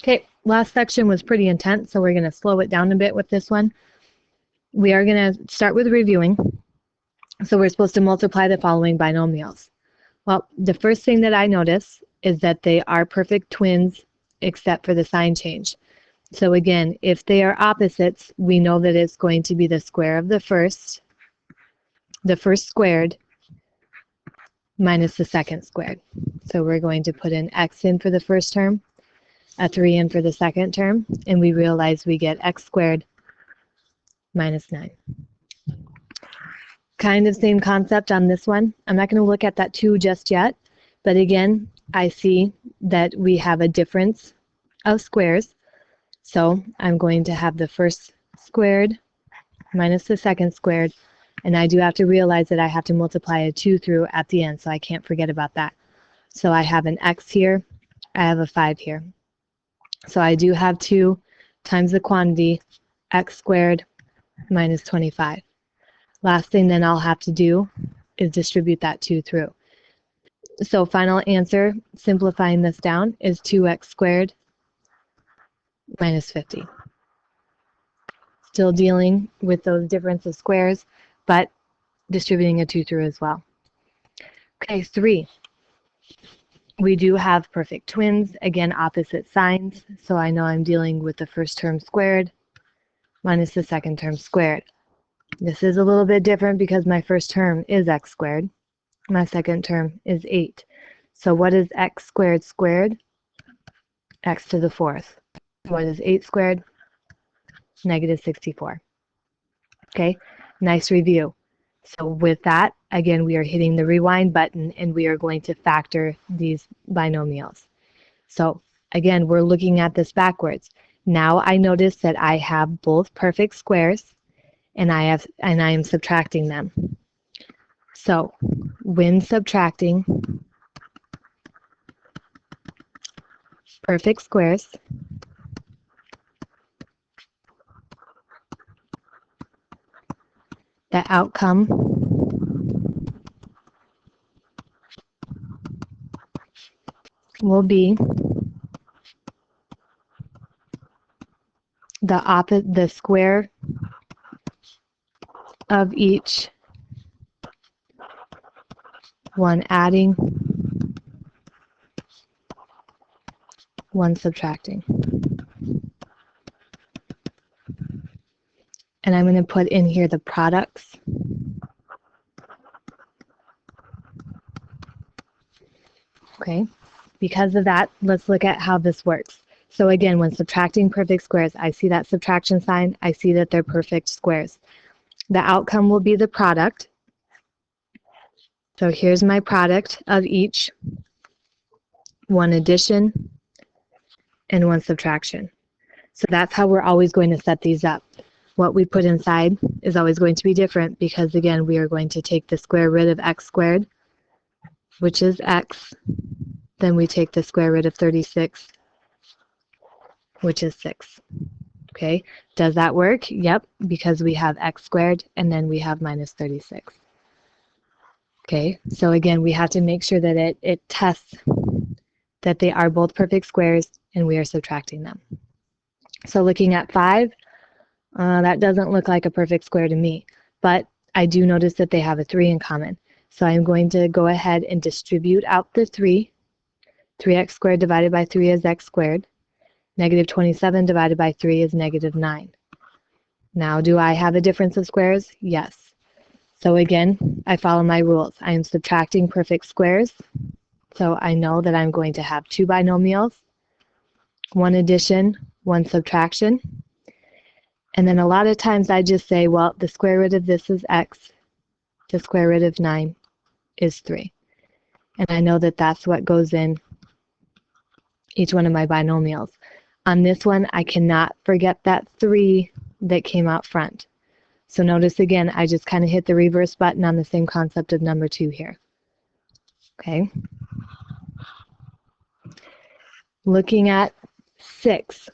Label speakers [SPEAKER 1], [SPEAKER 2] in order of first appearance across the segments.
[SPEAKER 1] Okay, last section was pretty intense, so we're going to slow it down a bit with this one. We are going to start with reviewing. So we're supposed to multiply the following binomials. Well, the first thing that I notice is that they are perfect twins except for the sign change. So again, if they are opposites, we know that it's going to be the square of the first squared, minus the second squared. So we're going to put an x in for the first term, a 3 in for the second term, and we realize we get x squared minus 9. Kind of same concept on this one. I'm not going to look at that 2 just yet, but again, I see that we have a difference of squares. So I'm going to have the first squared minus the second squared, and I do have to realize that I have to multiply a 2 through at the end, so I can't forget about that. So I have an x here, I have a 5 here. So I do have 2 times the quantity, x squared minus 25. Last thing then I'll have to do is distribute that 2 through. So final answer, simplifying this down, is 2x squared minus 50. Still dealing with those difference of squares, but distributing a 2 through as well. Okay, 3. We do have perfect twins, again opposite signs, so I know I'm dealing with the first term squared minus the second term squared. This is a little bit different because my first term is x squared. My second term is 8. So what is x squared squared? X to the 4th. What is 8 squared? Negative 64. Okay, nice review. So with that, again, we are hitting the rewind button and we are going to factor these binomials. So again, we're looking at this backwards. Now I notice that I have both perfect squares and I am subtracting them. So when subtracting perfect squares, the outcome will be the square of each one adding, one subtracting. And I'm going to put in here the products. Okay, because of that, let's look at how this works. So again, when subtracting perfect squares, I see that subtraction sign, I see that they're perfect squares. The outcome will be the product. So here's my product of each, one addition and one subtraction. So that's how we're always going to set these up. What we put inside is always going to be different because again, we are going to take the square root of x squared, which is x. Then we take the square root of 36, which is 6. Okay, does that work? Yep, because we have x squared and then we have minus 36. Okay, so again, we have to make sure that it tests that they are both perfect squares and we are subtracting them. So looking at 5, that doesn't look like a perfect square to me, but I do notice that they have a 3 in common. So I'm going to go ahead and distribute out the 3. 3x squared divided by 3 is x squared. Negative 27 divided by 3 is negative 9. Now, do I have a difference of squares? Yes. So again, I follow my rules. I am subtracting perfect squares. So I know that I'm going to have 2 binomials, one addition, one subtraction. And then a lot of times I just say, well, the square root of this is x. The square root of 9 is 3. And I know that that's what goes in each one of my binomials. On this one, I cannot forget that 3 that came out front. So notice again, I just kind of hit the reverse button on the same concept of number 2 here. Okay. Looking at 6.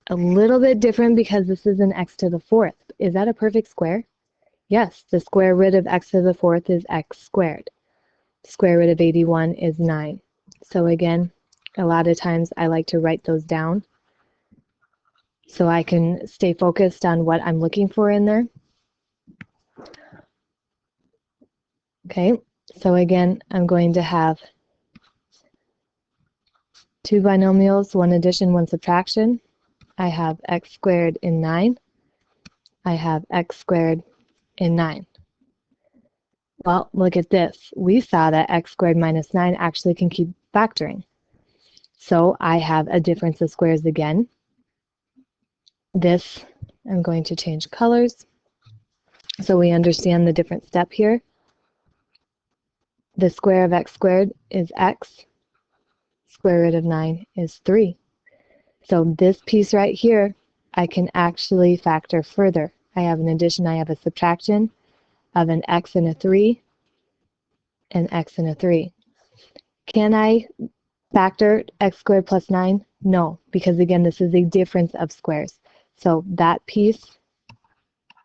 [SPEAKER 1] A little bit different because this is an x to the 4th. Is that a perfect square? Yes, the square root of x to the 4th is x squared. The square root of 81 is 9. So again, A lot of times I like to write those down so I can stay focused on what I'm looking for in there. Okay, so again, I'm going to have two binomials, one addition, one subtraction. I have x squared in 9. I have x squared in 9. Well, look at this. We saw that x squared minus 9 actually can keep factoring. So I have a difference of squares again. This, I'm going to change colors so we understand the different step here. The square of x squared is x. Square root of 9 is 3. So this piece right here, I can actually factor further. I have an addition, I have a subtraction of an x and a 3, and x and a 3. Can I factor x squared plus 9? No, because again, this is a difference of squares. So that piece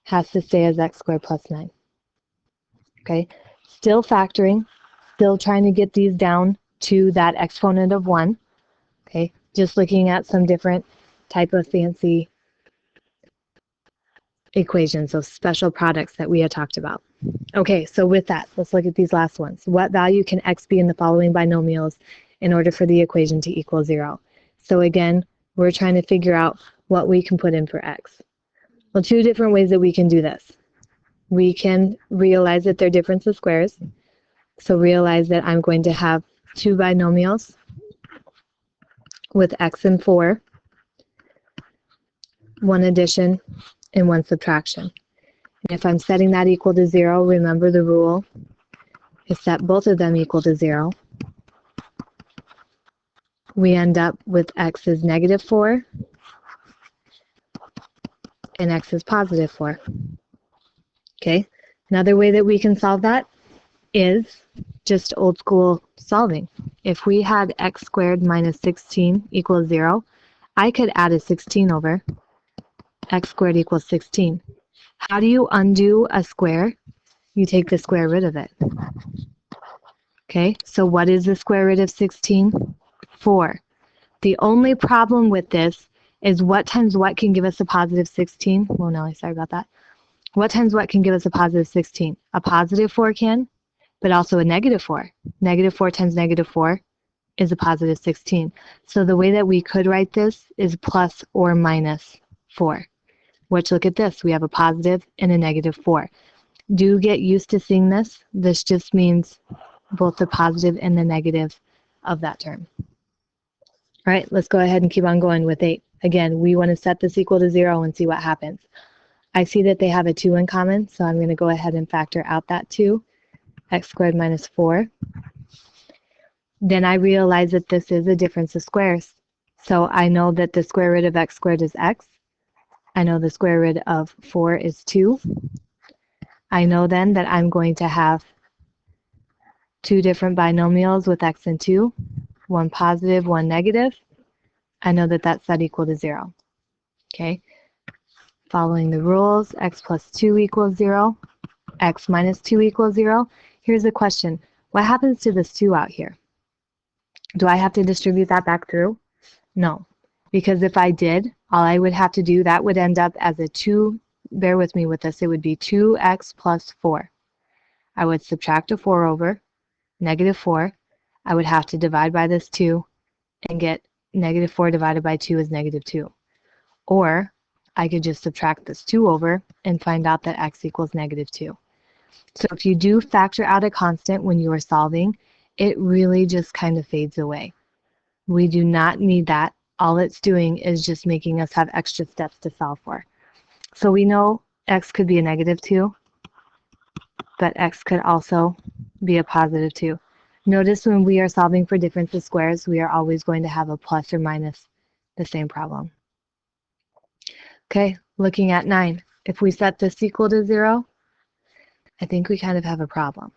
[SPEAKER 1] has to stay as x squared plus 9. Okay, still factoring, still trying to get these down to that exponent of 1. Okay, just looking at some different type of fancy equations, those special products that we had talked about. Okay, so with that, let's look at these last ones. What value can x be in the following binomials in order for the equation to equal 0? So again, we're trying to figure out what we can put in for x. Well, two different ways that we can do this. We can realize that they're difference of squares. So realize that I'm going to have two binomials with x and 4, one addition and one subtraction. And if I'm setting that equal to 0, remember the rule is set both of them equal to 0. We end up with x is negative 4 and x is positive 4. Okay, another way that we can solve that is just old school solving. If we had x squared minus 16 equals 0, I could add a 16 over. X squared equals 16. How do you undo a square? You take the square root of it. Okay, so what is the square root of 16? 4. The only problem with this is what times what can give us a positive 16? Well, no, sorry about that. What times what can give us a positive 16? A positive 4 can, but also a negative 4. Negative 4 times negative 4 is a positive 16. So the way that we could write this is plus or minus 4. Which, look at this, we have a positive and a negative 4. Do get used to seeing this. This just means both the positive and the negative of that term. All right, let's go ahead and keep on going with 8. Again, we want to set this equal to 0 and see what happens. I see that they have a 2 in common, so I'm going to go ahead and factor out that 2. X squared minus 4. Then I realize that this is a difference of squares. So I know that the square root of x squared is x. I know the square root of 4 is 2. I know then that I'm going to have two different binomials with x and 2, one positive, one negative. I know that that's set equal to 0. Okay, following the rules, x plus 2 equals 0, x minus 2 equals 0. Here's a question. What happens to this 2 out here? Do I have to distribute that back through? No, because if I did, all I would have to do, that would end up as a 2, bear with me with this, it would be 2x plus 4. I would subtract a 4 over, negative 4. I would have to divide by this 2 and get negative 4 divided by 2 is negative 2. Or I could just subtract this 2 over and find out that x equals negative 2. So if you do factor out a constant when you are solving, it really just kind of fades away. We do not need that. All it's doing is just making us have extra steps to solve for. So we know x could be a negative 2, but x could also be a positive 2. Notice when we are solving for difference of squares, we are always going to have a plus or minus the same problem. Okay, looking at 9. If we set this equal to 0, I think we kind of have a problem.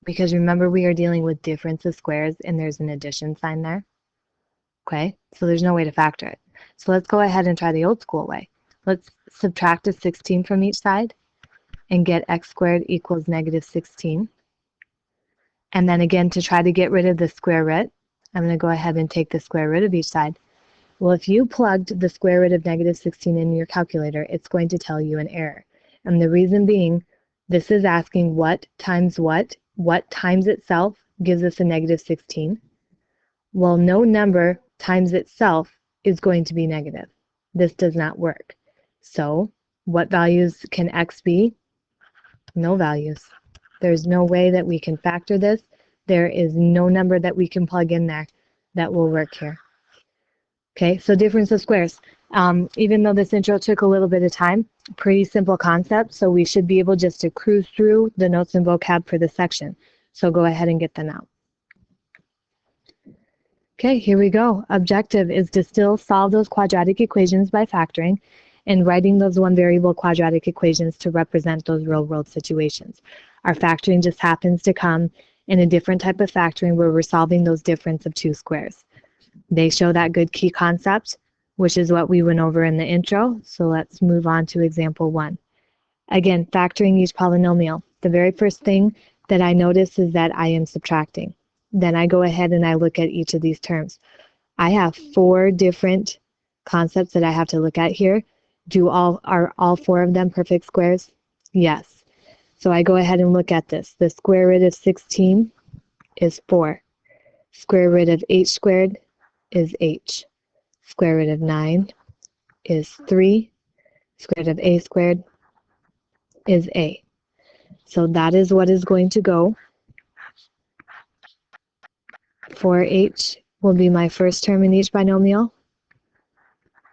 [SPEAKER 1] Because remember, we are dealing with difference of squares and there's an addition sign there. Okay, so there's no way to factor it. So let's go ahead and try the old school way. Let's subtract a 16 from each side and get x squared equals negative 16. And then again, to try to get rid of the square root, I'm going to go ahead and take the square root of each side. Well, if you plugged the square root of negative 16 in your calculator, it's going to tell you an error. And the reason being, this is asking what times what times itself gives us a negative 16. Well, no number times itself is going to be negative. This does not work. So what values can x be? No values. There's no way that we can factor this. There is no number that we can plug in there that will work here. Okay, so difference of squares. Even though this intro took a little bit of time, pretty simple concept, so we should be able just to cruise through the notes and vocab for this section. So go ahead and get them out. Okay, here we go. Objective is to still solve those quadratic equations by factoring and writing those one variable quadratic equations to represent those real world situations. Our factoring just happens to come in a different type of factoring where we're solving those difference of two squares. They show that good key concept, which is what we went over in the intro. So let's move on to example 1. Again, factoring each polynomial. The very first thing that I notice is that I am subtracting. Then I go ahead and I look at each of these terms. I have 4 different concepts that I have to look at here. Are all 4 of them perfect squares? Yes. So I go ahead and look at this. The square root of 16 is 4. Square root of h squared is h. Square root of 9 is 3. Square root of a squared is a. So that is what is going to go. 4h will be my first term in each binomial.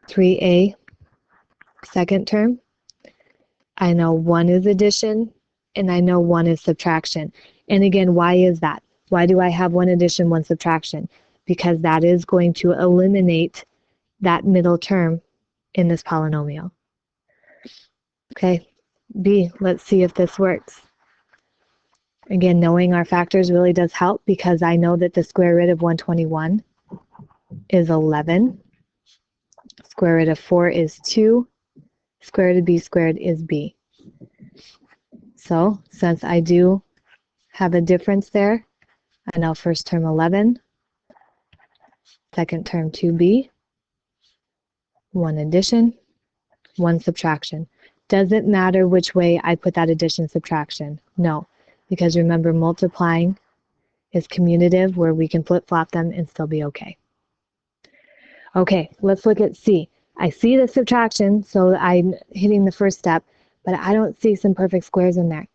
[SPEAKER 1] 3a, second term. I know 1 is addition, and I know 1 is subtraction. And again, why is that? Why do I have 1 addition, 1 subtraction? Because that is going to eliminate that middle term in this polynomial. Okay, B, let's see if this works. Again, knowing our factors really does help because I know that the square root of 121 is 11. Square root of 4 is 2. Square root of b squared is b. So since I do have a difference there, I know first term 11, second term 2b, 1 addition, 1 subtraction. Doesn't matter which way I put that addition subtraction. No, because remember multiplying is commutative where we can flip-flop them and still be okay. Okay, let's look at C. I see the subtraction, so I'm hitting the first step, but I don't see some perfect squares in there.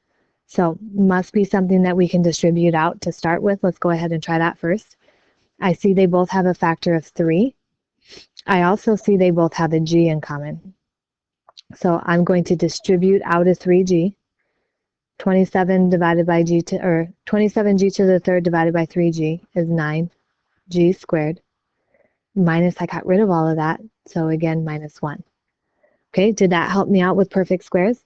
[SPEAKER 1] So must be something that we can distribute out to start with. Let's go ahead and try that first. I see they both have a factor of 3. I also see they both have a g in common. So I'm going to distribute out a 3g. 27 divided by 27g to the third divided by 3g is 9g squared. Minus, I got rid of all of that, so again, minus 1. Okay, did that help me out with perfect squares?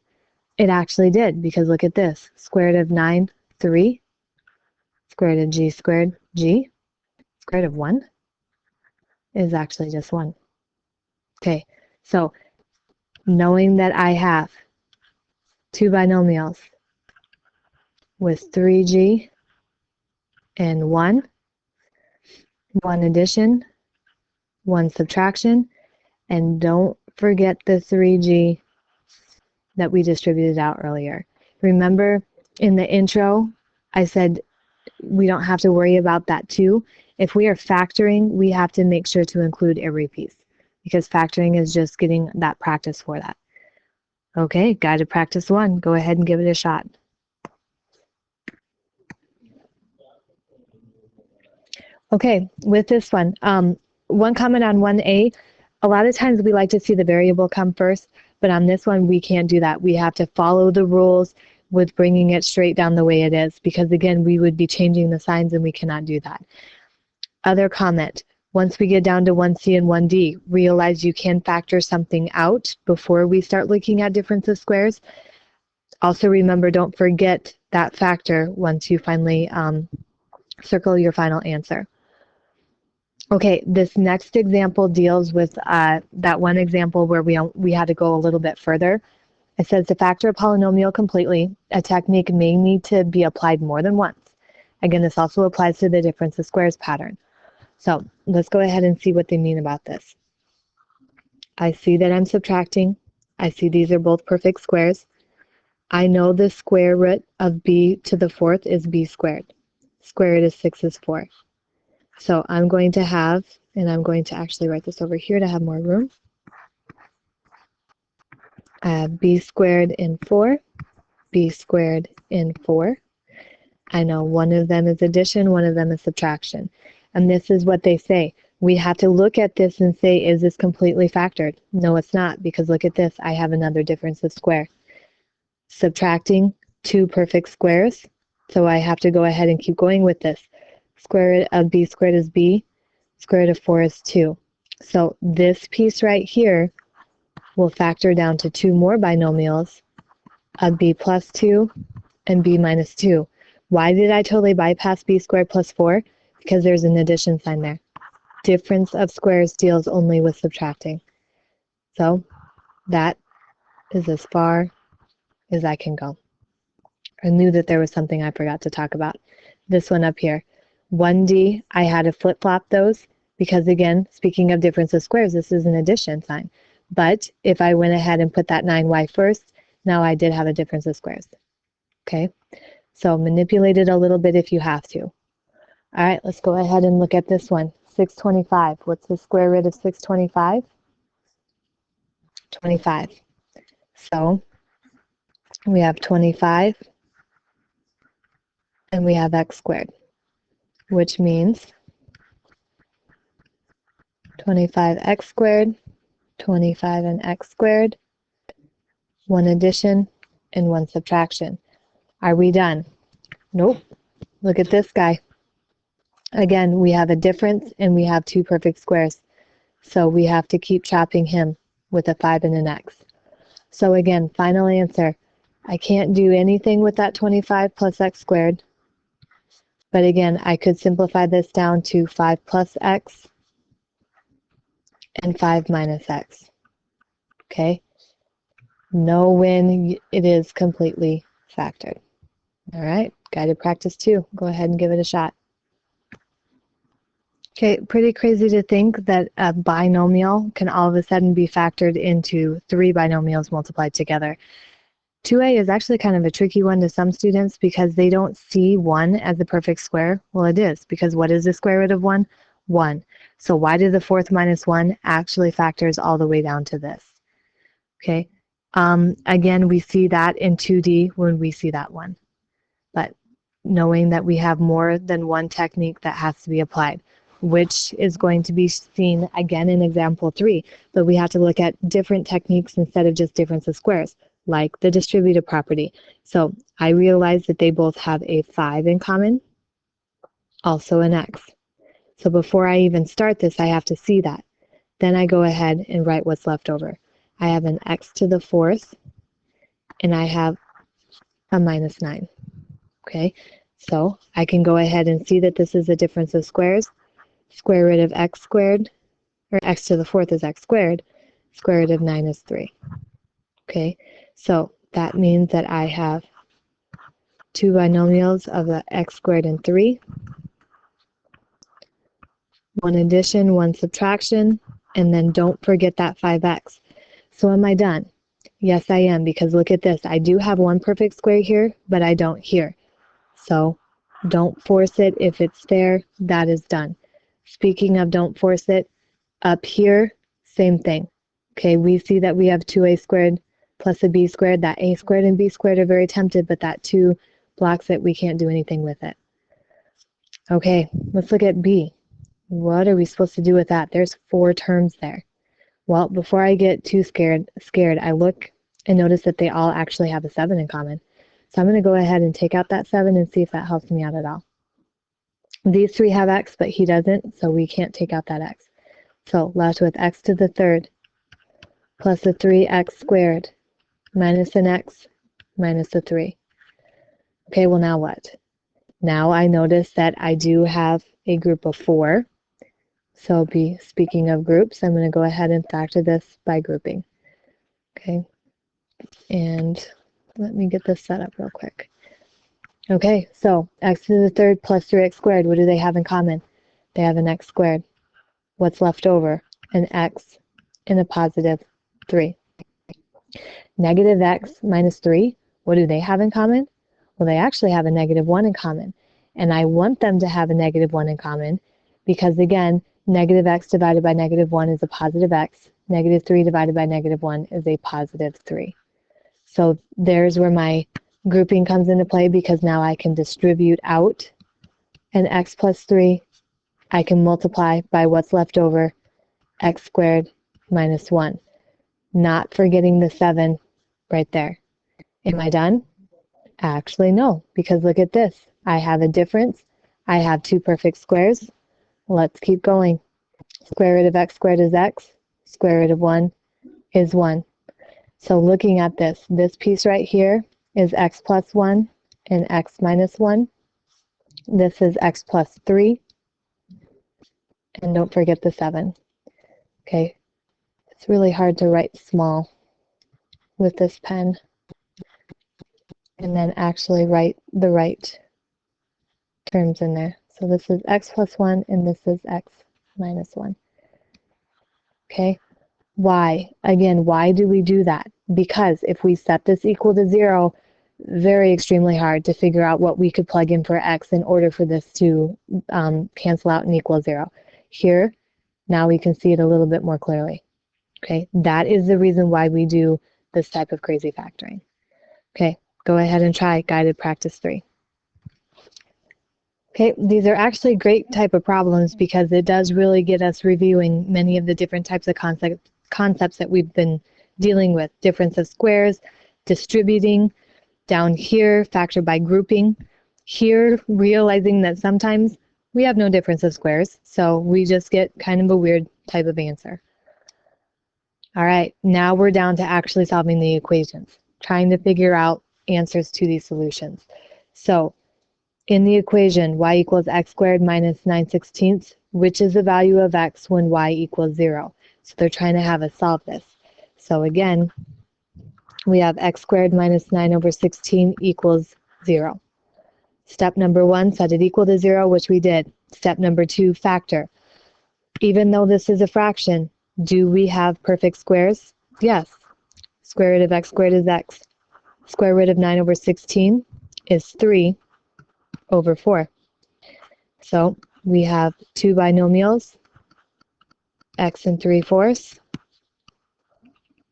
[SPEAKER 1] It actually did, because look at this. Square root of 9, 3. Square root of g squared, g. Square root of 1 is actually just 1. Okay, so knowing that I have 2 binomials with 3g and 1 addition, 1 subtraction, and don't forget the 3g that we distributed out earlier. Remember in the intro, I said we don't have to worry about that 2. If we are factoring, we have to make sure to include every piece because factoring is just getting that practice for that. Okay, guided practice 1. Go ahead and give it a shot. Okay, with this one, one comment on 1A, a lot of times we like to see the variable come first, but on this one we can't do that. We have to follow the rules with bringing it straight down the way it is because again we would be changing the signs and we cannot do that. Other comment, once we get down to 1C and 1D, realize you can factor something out before we start looking at difference of squares. Also remember, don't forget that factor once you finally circle your final answer. Okay, this next example deals with that one example where we had to go a little bit further. It says to factor a polynomial completely, a technique may need to be applied more than once. Again, this also applies to the difference of squares pattern. So let's go ahead and see what they mean about this. I see that I'm subtracting. I see these are both perfect squares. I know the square root of b to the fourth is b squared. Square root of 6 is 4. So I'm going to have, and I'm going to actually write this over here to have more room. I have b squared in 4, b squared in 4. I know one of them is addition, one of them is subtraction. And this is what they say. We have to look at this and say, is this completely factored? No, it's not, because look at this. I have another difference of square. Subtracting two perfect squares. So I have to go ahead and keep going with this. Square root of b squared is b. Square root of 4 is 2. So this piece right here will factor down to two more binomials of b plus 2 and b minus 2. Why did I totally bypass b squared plus 4? Because there's an addition sign there. Difference of squares deals only with subtracting. So that is as far as I can go. I knew that there was something I forgot to talk about. This one up here. 1D, I had to flip-flop those because, again, speaking of difference of squares, this is an addition sign. But if I went ahead and put that 9y first, now I did have a difference of squares. Okay, so manipulate it a little bit if you have to. All right, let's go ahead and look at this one. 625. What's the square root of 625? 25. So we have 25 and we have x squared, which means 25x squared, 25 and x squared, one addition and one subtraction. Are we done? Nope. Look at this guy. Again, we have a difference and we have two perfect squares. So we have to keep chopping him with a 5 and an x. So again, final answer. I can't do anything with that 25 plus x squared. But again, I could simplify this down to 5 plus x and 5 minus x. Okay? Know when it is completely factored. All right, guided practice 2. Go ahead and give it a shot. Okay, pretty crazy to think that a binomial can all of a sudden be factored into 3 binomials multiplied together. 2a is actually kind of a tricky one to some students because they don't see 1 as the perfect square. Well, it is, because what is the square root of 1? 1. So why do the fourth minus 1 actually factors all the way down to this? Okay, again, we see that in 2D when we see that one. But knowing that we have more than one technique that has to be applied, which is going to be seen again in example 3, but we have to look at different techniques instead of just difference of squares, like the distributive property. So I realize that they both have a 5 in common, also an x. So before I even start this, I have to see that. Then I go ahead and write what's left over. I have an x to the fourth, and I have a minus 9. Okay, so I can go ahead and see that this is a difference of squares. Square root of x squared, or x to the fourth is x squared. Square root of 9 is 3. Okay, so that means that I have two binomials of the x squared and 3. One addition, one subtraction, and then don't forget that 5x. So am I done? Yes, I am, because look at this. I do have one perfect square here, but I don't here. So don't force it. If it's there, that is done. Speaking of don't force it, up here, same thing. Okay, we see that we have 2a squared plus a b squared. That a squared and b squared are very tempted, but that 2 blocks it. We can't do anything with it. Okay, let's look at b. What are we supposed to do with that? There's 4 terms there. Well, before I get too scared, I look and notice that they all actually have a 7 in common. So I'm going to go ahead and take out that 7 and see if that helps me out at all. These 3 have x, but he doesn't, so we can't take out that x. So left with x to the third plus a 3x squared minus an x minus a 3. Okay, well now what? Now I notice that I do have a group of 4. So speaking of groups, I'm going to go ahead and factor this by grouping. Okay, and let me get this set up real quick. Okay, so x to the third plus 3x squared, what do they have in common? They have an x squared. What's left over? An x and a positive 3. Negative x minus 3, what do they have in common? Well, they actually have a negative 1 in common. And I want them to have a negative 1 in common because, again, negative x divided by negative 1 is a positive x. Negative 3 divided by negative 1 is a positive 3. So there's where my grouping comes into play, because now I can distribute out an x plus 3. I can multiply by what's left over, x squared minus 1. Not forgetting the 7 right there. Am I done? Actually, no, because look at this. I have a difference. I have two perfect squares. Let's keep going. Square root of x squared is x. Square root of 1 is 1. So looking at this piece right here is x plus 1 and x minus 1. This is x plus 3. And don't forget the 7. Okay, it's really hard to write small with this pen and then actually write the right terms in there. So this is x plus 1 and this is x minus 1. Okay, why? Again, why do we do that? Because if we set this equal to 0, very extremely hard to figure out what we could plug in for x in order for this to cancel out and equal 0. Here, now we can see it a little bit more clearly. Okay, that is the reason why we do this type of crazy factoring. Okay, go ahead and try guided practice 3. Okay, these are actually great type of problems because it does really get us reviewing many of the different types of concepts that we've been dealing with. Difference of squares, distributing, down here, factor by grouping. Here, realizing that sometimes we have no difference of squares, so we just get kind of a weird type of answer. All right, now we're down to actually solving the equations, trying to figure out answers to these solutions. So in the equation, y equals x squared minus 9/16, which is the value of x when y equals 0? So they're trying to have us solve this. So again, we have x squared minus 9/16 equals 0. Step number 1, set it equal to 0, which we did. Step number 2, factor. Even though this is a fraction, do we have perfect squares? Yes. Square root of x squared is x. Square root of 9/16 is 3/4. So we have two binomials, x and 3/4,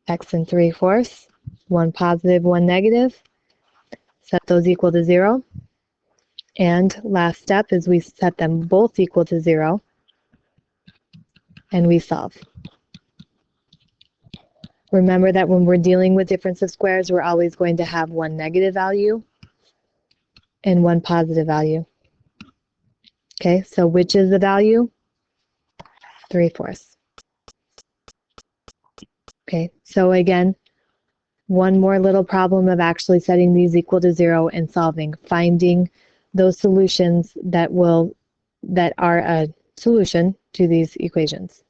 [SPEAKER 1] x and 3/4, one positive, one negative. Set those equal to 0. And last step is we set them both equal to 0 and we solve. Remember that when we're dealing with difference of squares, we're always going to have one negative value and one positive value. Okay, so which is the value? 3/4. Okay, so again, one more little problem of actually setting these equal to 0 and solving, finding those solutions that are a solution to these equations.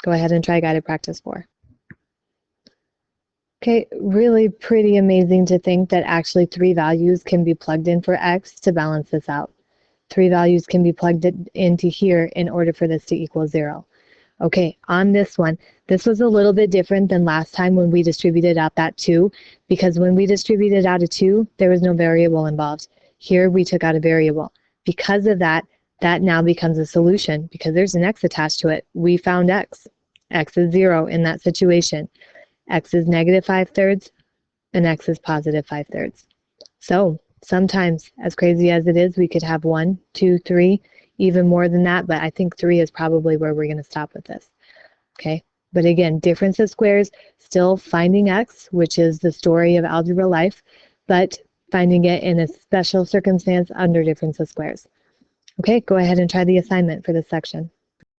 [SPEAKER 1] Go ahead and try guided practice 4. Okay, really pretty amazing to think that actually 3 values can be plugged in for x to balance this out. 3 values can be plugged into here in order for this to equal 0. Okay, on this one, this was a little bit different than last time when we distributed out that 2, because when we distributed out a 2, there was no variable involved. Here we took out a variable. Because of that, that now becomes a solution because there's an x attached to it. We found x. X is 0 in that situation. X is negative 5/3 and x is positive 5/3. So sometimes, as crazy as it is, we could have 1, 2, 3, even more than that, but I think 3 is probably where we're going to stop with this. Okay, but again, difference of squares, still finding x, which is the story of algebra life, but finding it in a special circumstance under difference of squares. Okay, go ahead and try the assignment for this section.